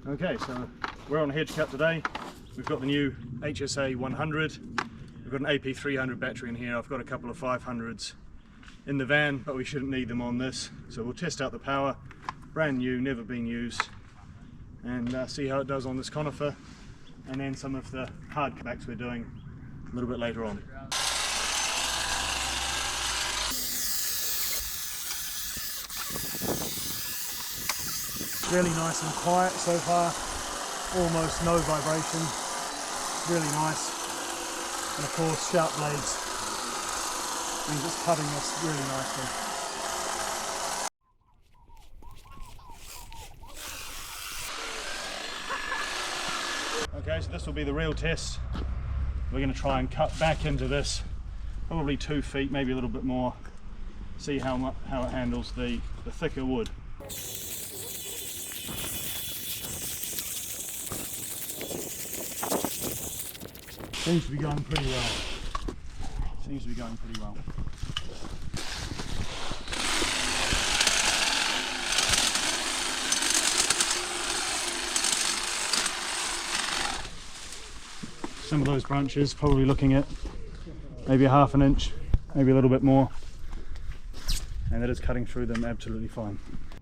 Okay, so we're on Hedge cut today. We've got the new HSA 100. We've got an AP 300 battery in here. I've got a couple of 500s in the van, but we shouldn't need them on this. So we'll test out the power, brand new, never been used, and see how it does on this conifer, and then some of the hard cutbacks we're doing a little bit later on. Really nice and quiet so far, almost no vibration, really nice, and of course sharp blades means it's cutting us really nicely. Okay, so this will be the real test. We're going to try and cut back into this, probably 2 feet, maybe a little bit more, see how it handles the thicker wood. Seems to be going pretty well. Seems to be going pretty well. Some of those branches probably looking at maybe a ½ inch, maybe a little bit more, and that is cutting through them absolutely fine.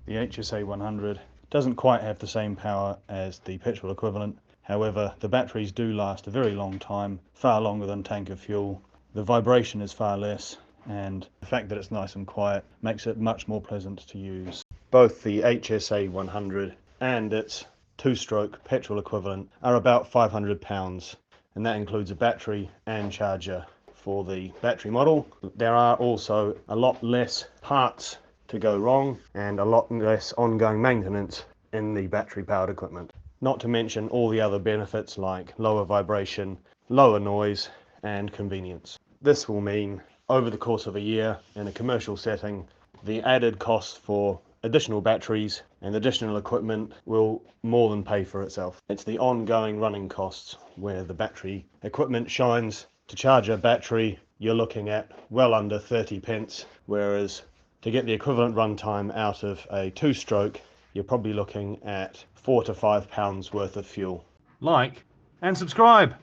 The HSA 100 doesn't quite have the same power as the petrol equivalent. However, the batteries do last a very long time, far longer than tank of fuel. The vibration is far less, and the fact that it's nice and quiet makes it much more pleasant to use. Both the HSA 100 and its 2-stroke petrol equivalent are about £500, and that includes a battery and charger for the battery model. There are also a lot less parts to go wrong and a lot less ongoing maintenance in the battery powered equipment. Not to mention all the other benefits like lower vibration, lower noise, and convenience. This will mean over the course of a year in a commercial setting, the added cost for additional batteries and additional equipment will more than pay for itself. It's the ongoing running costs where the battery equipment shines. To charge a battery, you're looking at well under 30 pence, whereas to get the equivalent runtime out of a 2-stroke, you're probably looking at £4 to £5 worth of fuel. Like and subscribe.